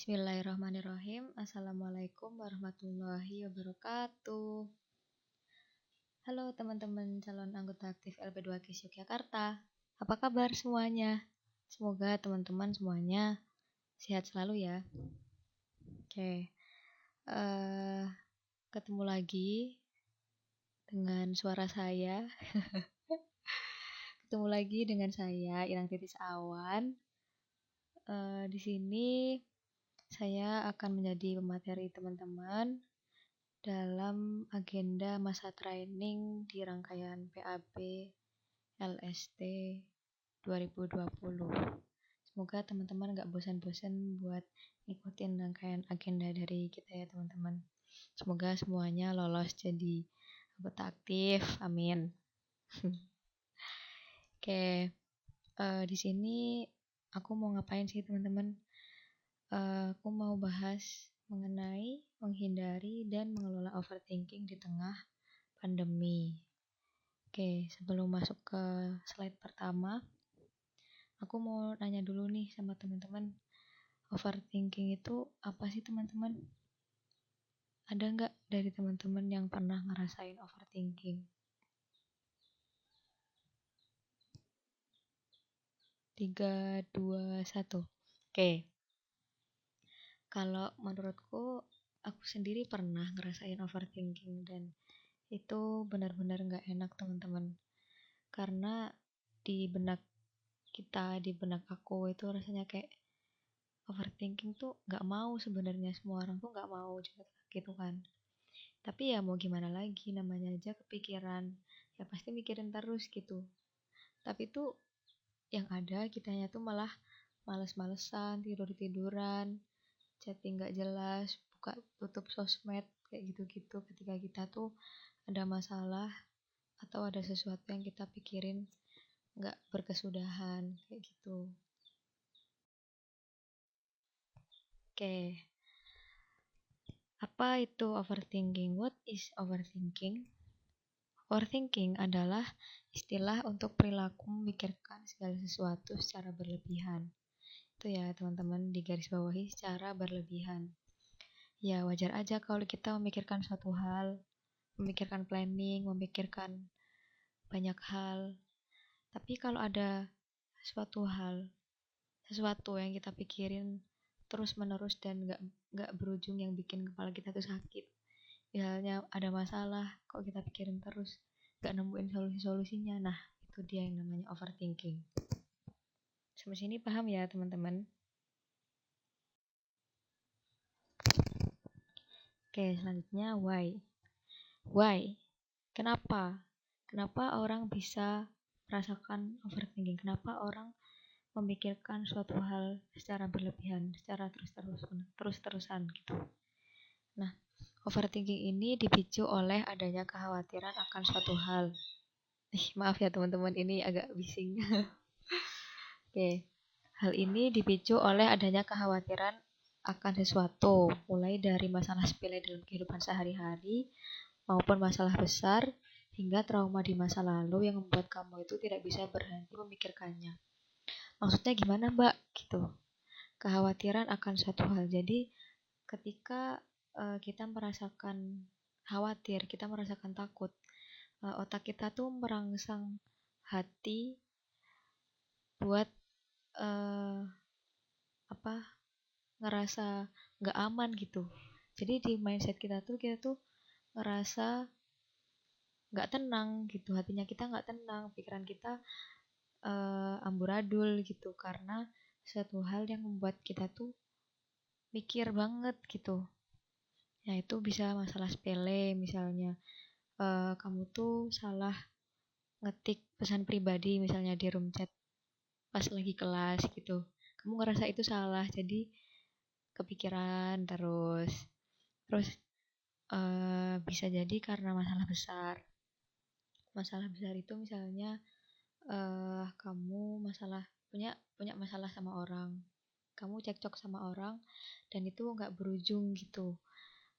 Bismillahirrahmanirrahim. Assalamualaikum warahmatullahi wabarakatuh. Halo teman-teman calon anggota aktif LP2 KIS Yogyakarta. Apa kabar semuanya? Semoga teman-teman semuanya sehat selalu ya. Oke, ketemu lagi dengan suara saya. Ketemu lagi dengan saya, Irang Titis Awan. Di sini saya akan menjadi pemateri teman-teman dalam agenda masa training di rangkaian PAB LST 2020. Semoga teman-teman gak bosan-bosan buat ngikutin rangkaian agenda dari kita ya teman-teman. Semoga semuanya lolos jadi anggota aktif, amin. Oke, di sini aku mau ngapain sih teman-teman? Aku mau bahas mengenai menghindari dan mengelola overthinking di tengah pandemi. Oke, sebelum masuk ke slide pertama, aku mau nanya dulu nih sama teman-teman, overthinking itu apa sih teman-teman? Ada nggak dari teman-teman yang pernah ngerasain overthinking? 3, 2, 1. Oke. Kalau menurutku, aku sendiri pernah ngerasain overthinking dan itu benar-benar nggak enak teman-teman. Karena di benak kita, di benak aku itu rasanya kayak overthinking tuh nggak mau sebenarnya, semua orang tuh nggak mau juga gitu kan. Tapi ya mau gimana lagi, namanya aja kepikiran, ya pasti mikirin terus gitu. Tapi tuh yang ada kitanya tuh malah males-malesan, tidur-tiduran, chatting nggak jelas, buka tutup sosmed kayak gitu-gitu ketika kita tuh ada masalah atau ada sesuatu yang kita pikirin nggak berkesudahan kayak gitu. Oke, apa itu overthinking? What is overthinking? Overthinking adalah istilah untuk perilaku memikirkan segala sesuatu secara berlebihan. Itu ya teman-teman, digarisbawahi secara berlebihan. Ya wajar aja kalau kita memikirkan suatu hal, memikirkan planning, memikirkan banyak hal. Tapi kalau ada sesuatu yang kita pikirin terus menerus dan nggak berujung yang bikin kepala kita tuh sakit. Misalnya ada masalah, kok kita pikirin terus, nggak nemuin solusinya. Nah, itu dia yang namanya overthinking. Sampai sini paham ya teman-teman? Oke, selanjutnya why. Why? Kenapa? Kenapa orang bisa merasakan overthinking? Kenapa orang memikirkan suatu hal secara berlebihan, secara terus-terusan gitu. Nah, overthinking ini dipicu oleh adanya kekhawatiran akan suatu hal. Maaf ya teman-teman, ini agak bising. Oke. Hal ini dipicu oleh adanya kekhawatiran akan sesuatu, mulai dari masalah sepele dalam kehidupan sehari-hari maupun masalah besar hingga trauma di masa lalu yang membuat kamu itu tidak bisa berhenti memikirkannya. Maksudnya gimana Mbak? Gitu. Kekhawatiran akan suatu hal. Jadi ketika kita merasakan khawatir, kita merasakan takut, otak kita tuh merangsang hati buat uh, ngerasa nggak aman gitu. Jadi di mindset kita tuh ngerasa nggak tenang gitu, hatinya kita nggak tenang, pikiran kita amburadul gitu karena suatu hal yang membuat kita tuh mikir banget gitu. Ya itu bisa masalah sepele, misalnya kamu tuh salah ngetik pesan pribadi misalnya di room chat pas lagi kelas gitu. Kamu ngerasa itu salah, jadi kepikiran terus. Terus bisa jadi karena masalah besar. Masalah besar itu misalnya kamu punya masalah sama orang, kamu cekcok sama orang dan itu nggak berujung gitu,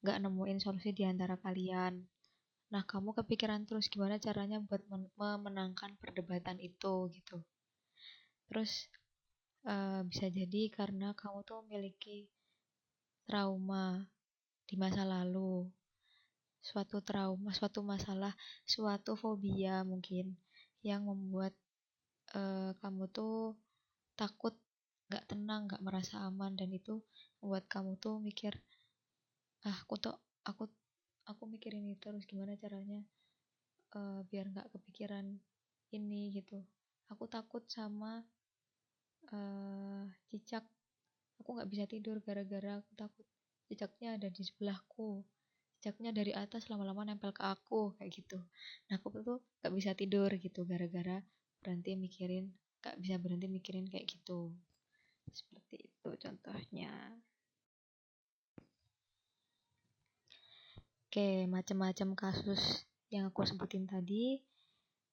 nggak nemuin solusi di antara kalian. Nah kamu kepikiran terus gimana caranya buat memenangkan perdebatan itu gitu. Terus bisa jadi karena kamu tuh memiliki trauma di masa lalu, suatu trauma, suatu masalah, suatu fobia mungkin yang membuat kamu tuh takut, nggak tenang, nggak merasa aman, dan itu membuat kamu tuh mikir, aku tuh aku aku mikir ini terus gimana caranya biar nggak kepikiran ini gitu. Aku takut sama cicak, aku nggak bisa tidur gara-gara aku takut cicaknya ada di sebelahku, cicaknya dari atas lama-lama nempel ke aku kayak gitu. Nah aku tuh nggak bisa tidur gitu gara-gara berhenti mikirin, nggak bisa berhenti mikirin kayak gitu. Seperti itu contohnya. Oke, macam-macam kasus yang aku sebutin tadi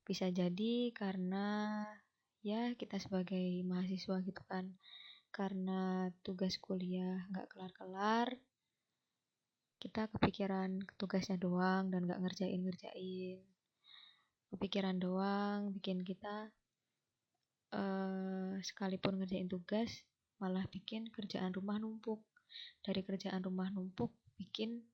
bisa jadi karena ya kita sebagai mahasiswa gitu kan, karena tugas kuliah nggak kelar-kelar, kita kepikiran tugasnya doang dan nggak ngerjain. Kepikiran doang bikin kita sekalipun ngerjain tugas malah bikin kerjaan rumah numpuk. Dari kerjaan rumah numpuk bikin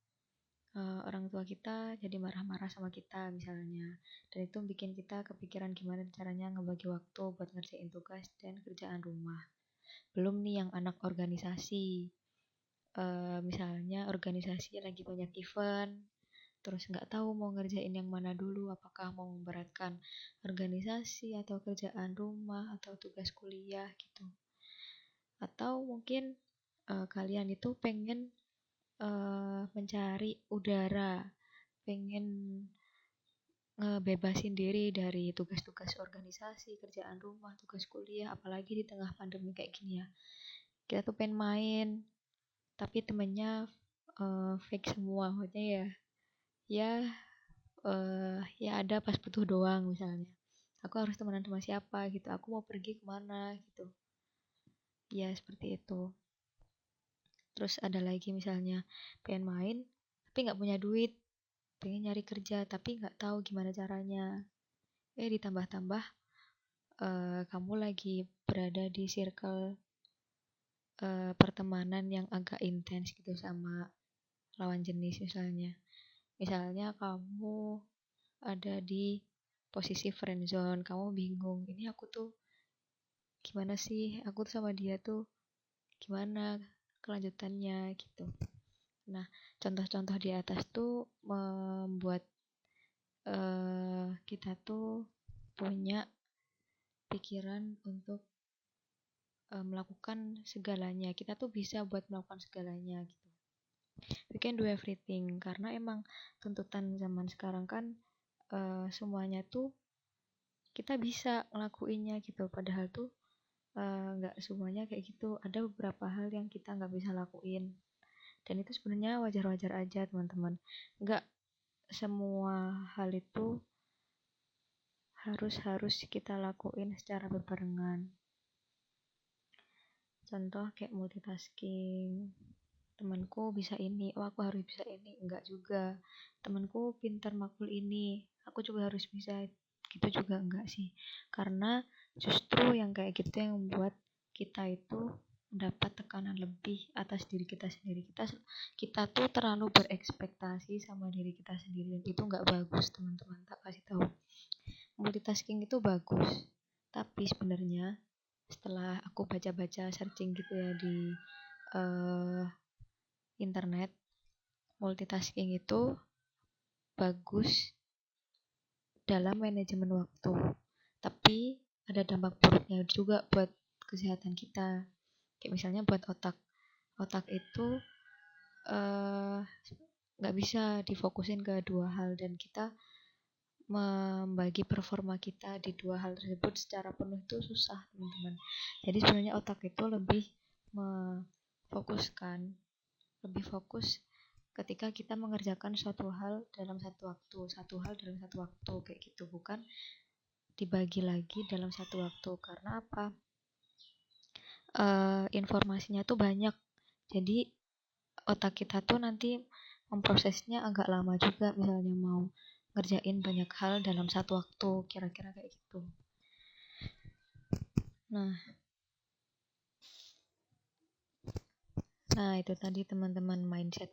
orang tua kita jadi marah-marah sama kita misalnya, dan itu bikin kita kepikiran gimana caranya ngebagi waktu buat ngerjain tugas dan kerjaan rumah. Belum nih yang anak organisasi, misalnya organisasi lagi banyak event, terus nggak tahu mau ngerjain yang mana dulu, apakah mau memberatkan organisasi atau kerjaan rumah atau tugas kuliah gitu. Atau mungkin kalian itu pengen mencari udara, pengen ngebebasin diri dari tugas-tugas organisasi, kerjaan rumah, tugas kuliah, apalagi di tengah pandemi kayak gini ya. Kita tuh pengen main, tapi temennya fake semua, maksudnya ya ya ada pas butuh doang misalnya. Aku harus temenan sama siapa gitu, aku mau pergi kemana gitu. Ya seperti itu. Terus ada lagi misalnya pengen main, tapi nggak punya duit, pengen nyari kerja tapi nggak tahu gimana caranya. Ditambah-tambah kamu lagi berada di circle pertemanan yang agak intens gitu sama lawan jenis misalnya. Misalnya kamu ada di posisi friendzone, kamu bingung, ini aku tuh gimana sih, aku tuh sama dia tuh gimana kelanjutannya gitu. Nah, contoh-contoh di atas tuh membuat kita tuh punya pikiran untuk melakukan segalanya. Kita tuh bisa buat melakukan segalanya gitu. We can do everything karena emang tuntutan zaman sekarang kan semuanya tuh kita bisa ngelakuinnya gitu. Padahal tuh nggak semuanya kayak gitu. Ada beberapa hal yang kita nggak bisa lakuin. Dan itu sebenarnya wajar-wajar aja teman-teman. Nggak semua hal itu harus kita lakuin secara berbarengan. Contoh kayak multitasking, temanku bisa ini, oh aku harus bisa ini, enggak juga. Temanku pintar makul ini, aku juga harus bisa, gitu juga enggak sih. Karena justru yang kayak gitu yang membuat kita itu mendapat tekanan lebih atas diri kita sendiri. Kita tuh terlalu berekspektasi sama diri kita sendiri, dan itu enggak bagus teman-teman. Tak kasih tahu, multitasking itu bagus, tapi sebenarnya setelah aku baca-baca searching gitu ya di internet, multitasking itu bagus dalam manajemen waktu, tapi ada dampak buruknya juga buat kesehatan kita. Kayak misalnya buat otak, otak itu nggak bisa difokusin ke dua hal, dan kita membagi performa kita di dua hal tersebut secara penuh itu susah teman-teman. Jadi sebenarnya otak itu lebih memfokuskan, lebih fokus ketika kita mengerjakan suatu hal dalam satu hal dalam satu waktu kayak gitu, bukan dibagi lagi dalam satu waktu. Karena apa? Informasinya tuh banyak, jadi otak kita tuh nanti memprosesnya agak lama juga, misalnya mau ngerjain banyak hal dalam satu waktu, kira-kira kayak gitu. Nah, Nah, itu tadi teman-teman mindset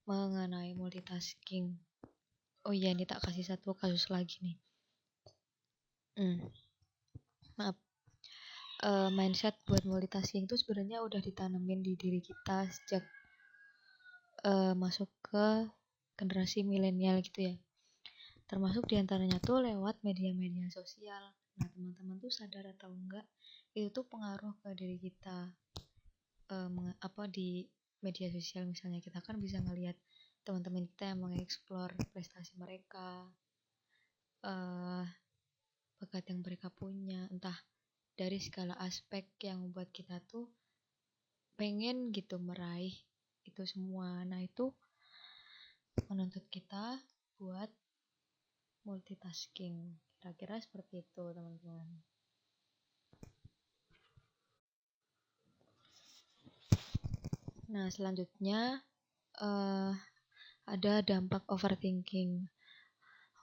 mengenai multitasking. Oh iya, ini tak kasih satu kasus lagi nih. Maaf. Mindset buat multitasking itu sebenarnya udah ditanemin di diri kita sejak masuk ke generasi milenial gitu ya. Termasuk diantaranya tuh lewat media-media sosial. Nah, teman-teman tuh sadar atau enggak, itu tuh pengaruh ke diri kita. Di media sosial misalnya kita kan bisa ngelihat teman-teman kita yang mengeksplor prestasi mereka, uh, bakat yang mereka punya, entah dari segala aspek yang membuat kita tuh pengen gitu meraih itu semua. Nah, itu menuntut kita buat multitasking. Kira-kira seperti itu, teman-teman. Nah, selanjutnya ada dampak overthinking.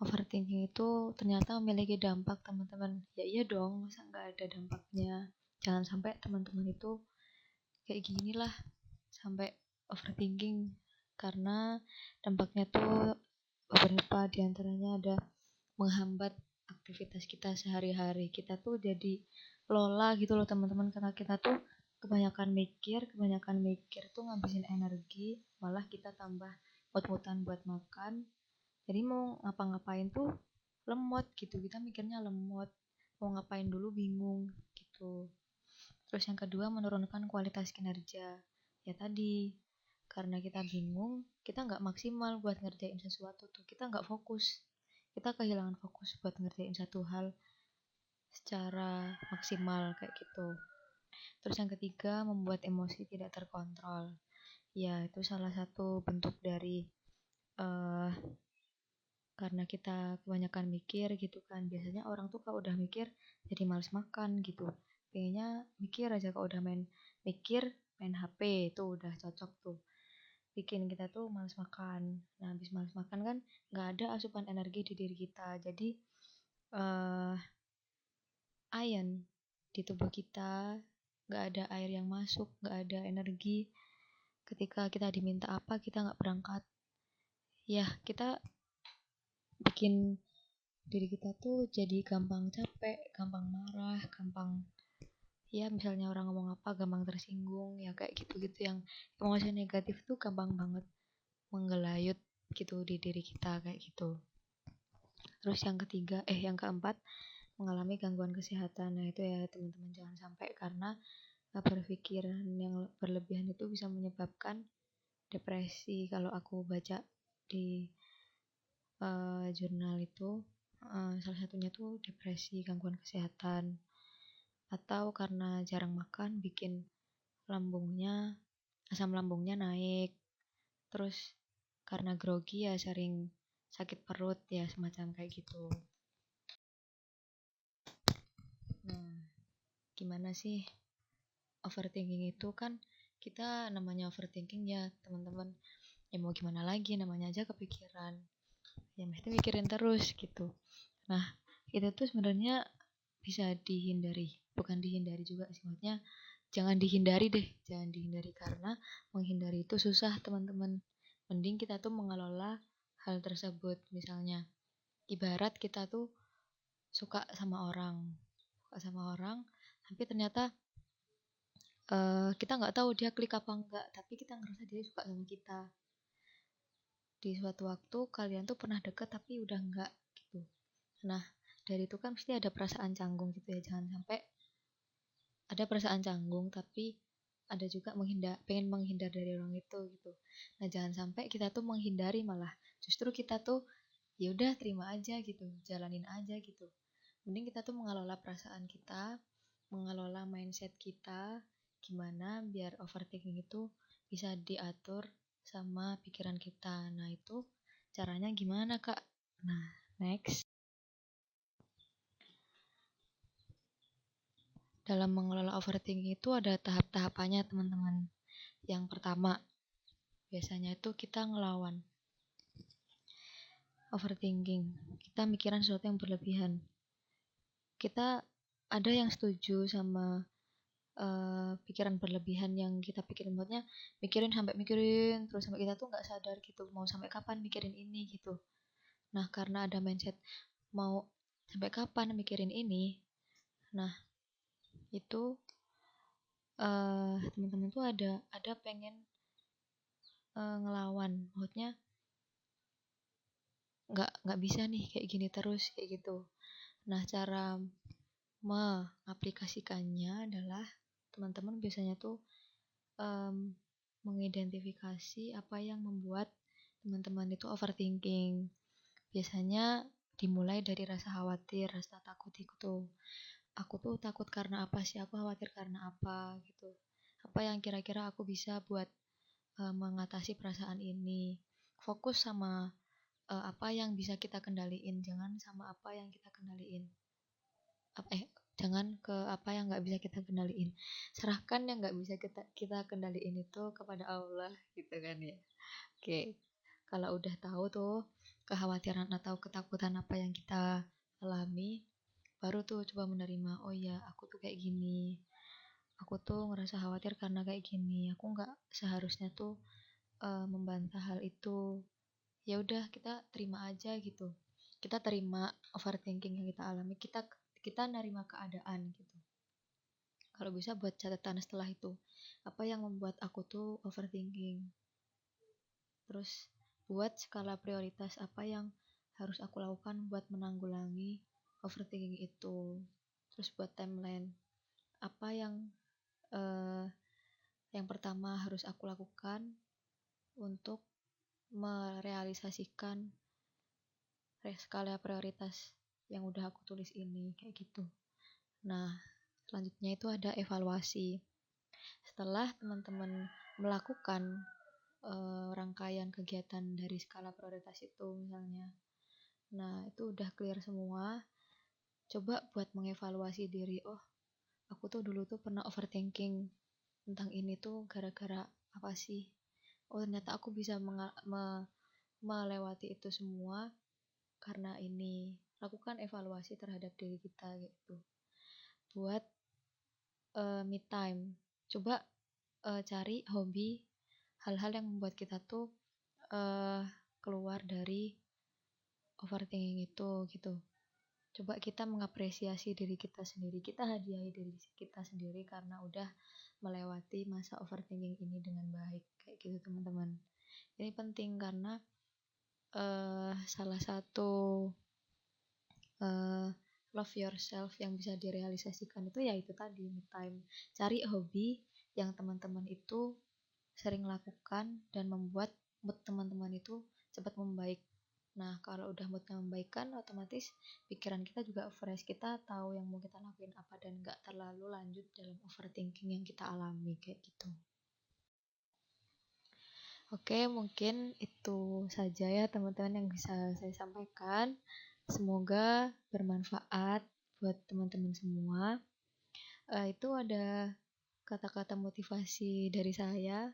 Overthinking itu ternyata memiliki dampak, teman-teman. Ya iya dong, masa nggak ada dampaknya. Jangan sampai teman-teman itu kayak gini lah, sampai overthinking. Karena dampaknya tuh beberapa diantaranya ada menghambat aktivitas kita sehari-hari. Kita tuh jadi lola gitu loh teman-teman, karena kita tuh kebanyakan mikir tuh ngabisin energi, malah kita tambah mut-mutan buat makan. Jadi mau ngapa-ngapain tuh lemot gitu, kita mikirnya lemot, mau ngapain dulu bingung gitu. Terus yang kedua, menurunkan kualitas kinerja. Ya tadi, karena kita bingung, kita nggak maksimal buat ngerjain sesuatu tuh, kita nggak fokus, kita kehilangan fokus buat ngerjain satu hal secara maksimal kayak gitu. Terus yang ketiga, membuat emosi tidak terkontrol. Ya, itu salah satu bentuk dari uh, karena kita kebanyakan mikir gitu kan. Biasanya orang tuh kalau udah mikir jadi males makan gitu. Pengennya mikir aja, kalau udah main HP itu udah cocok tuh. Bikin kita tuh males makan. Nah, habis males makan kan nggak ada asupan energi di diri kita. Jadi uh, ion di tubuh kita, nggak ada air yang masuk, nggak ada energi. Ketika kita diminta apa, kita nggak berangkat. Ya, kita bikin diri kita tuh jadi gampang capek, gampang marah, gampang ya misalnya orang ngomong apa gampang tersinggung, ya kayak gitu-gitu, yang emosi negatif tuh gampang banget menggelayut gitu di diri kita kayak gitu. Terus yang keempat, mengalami gangguan kesehatan. Nah, itu ya teman-teman jangan sampai, karena berpikiran yang berlebihan itu bisa menyebabkan depresi. Kalau aku baca di jurnal itu, salah satunya tuh depresi, gangguan kesehatan, atau karena jarang makan bikin asam lambungnya naik. Terus karena grogi ya sering sakit perut ya, semacam kayak gitu. Nah, gimana sih overthinking itu? Kan kita namanya overthinking ya teman-teman, ya mau gimana lagi, namanya aja kepikiran, ya mesti mikirin terus gitu. Nah, itu tuh sebenarnya bisa dihindari, bukan dihindari juga sih, maksudnya jangan dihindari karena menghindari itu susah, teman-teman. Mending kita tuh mengelola hal tersebut. Misalnya ibarat kita tuh suka sama orang tapi ternyata kita nggak tahu dia klik apa enggak, tapi kita ngerasa dia suka sama kita. Di suatu waktu kalian tuh pernah deket tapi udah enggak gitu. Nah, dari itu kan pasti ada perasaan canggung gitu ya. Jangan sampai ada perasaan canggung tapi ada juga pengen menghindar dari orang itu gitu. Nah, jangan sampai kita tuh menghindari, malah justru kita tuh ya udah terima aja gitu, jalanin aja gitu. Mending kita tuh mengelola perasaan kita, mengelola mindset kita, gimana biar overthinking itu bisa diatur sama pikiran kita. Nah, itu caranya gimana, Kak? Nah, next. Dalam mengelola overthinking itu ada tahap-tahapannya, teman-teman. Yang pertama, biasanya itu kita ngelawan overthinking. Kita mikiran sesuatu yang berlebihan. Kita ada yang setuju sama pikiran berlebihan yang kita pikirin, buatnya mikirin terus sampai kita tuh nggak sadar gitu mau sampai kapan mikirin ini gitu. Nah karena ada mindset mau sampai kapan mikirin ini, nah itu teman-teman tuh ada pengen ngelawan, maksudnya nggak bisa nih kayak gini terus kayak gitu. Nah cara mengaplikasikannya adalah teman-teman biasanya tuh um, mengidentifikasi apa yang membuat teman-teman itu overthinking. Biasanya dimulai dari rasa khawatir, rasa takut itu. Aku tuh takut karena apa sih? Aku khawatir karena apa gitu. Apa yang kira-kira aku bisa buat mengatasi perasaan ini. Fokus sama apa yang bisa kita kendaliin, jangan sama apa yang kita kendaliin. Jangan ke apa yang nggak bisa kita kendaliin. Serahkan yang nggak bisa kita kendaliin itu kepada Allah gitu kan ya. Oke, kalau udah tahu tuh kekhawatiran atau ketakutan apa yang kita alami, baru tuh coba menerima, oh ya aku tuh kayak gini, aku tuh ngerasa khawatir karena kayak gini, aku nggak seharusnya tuh membantah hal itu. Ya udah kita terima aja gitu, kita terima overthinking yang kita alami, kita nerima keadaan gitu. Kalau bisa buat catatan setelah itu, apa yang membuat aku tuh overthinking, terus buat skala prioritas apa yang harus aku lakukan buat menanggulangi overthinking itu, terus buat timeline apa eh, yang pertama harus aku lakukan untuk merealisasikan skala prioritas yang udah aku tulis ini kayak gitu. Nah selanjutnya itu ada evaluasi. Setelah teman-teman melakukan rangkaian kegiatan dari skala prioritas itu misalnya, nah itu udah clear semua, coba buat mengevaluasi diri. Oh aku tuh dulu tuh pernah overthinking tentang ini tuh gara-gara apa sih. Oh ternyata aku bisa melewati itu semua karena ini. Lakukan evaluasi terhadap diri kita gitu. Buat me time, coba cari hobi, hal-hal yang membuat kita tuh uh, keluar dari overthinking itu gitu. Coba kita mengapresiasi diri kita sendiri, kita hadiahi diri kita sendiri karena udah melewati masa overthinking ini dengan baik kayak gitu teman-teman. Ini penting karena salah satu love yourself yang bisa direalisasikan itu ya itu tadi, me time. Cari hobi yang teman-teman itu sering lakukan dan membuat mood teman-teman itu cepat membaik. Nah kalau udah moodnya membaik kan otomatis pikiran kita juga fresh, kita tahu yang mau kita lakuin apa dan gak terlalu lanjut dalam overthinking yang kita alami kayak gitu. Oke, mungkin itu saja ya teman-teman yang bisa saya sampaikan. Semoga bermanfaat buat teman-teman semua. Itu ada kata-kata motivasi dari saya.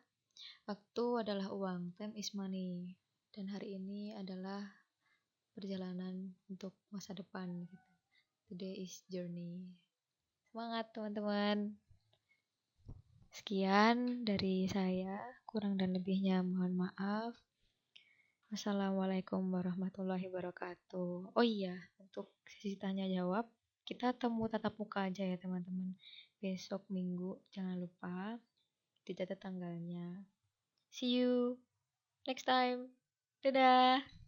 Waktu adalah uang, time is money. Dan hari ini adalah perjalanan untuk masa depan gitu. Today is journey. Semangat teman-teman. Sekian dari saya, kurang dan lebihnya mohon maaf. Wassalamualaikum warahmatullahi wabarakatuh. Oh iya, untuk sesi tanya jawab, kita temu tatap muka aja ya teman-teman. Besok Minggu, jangan lupa dicatat tanggalnya. See you next time. Dadah.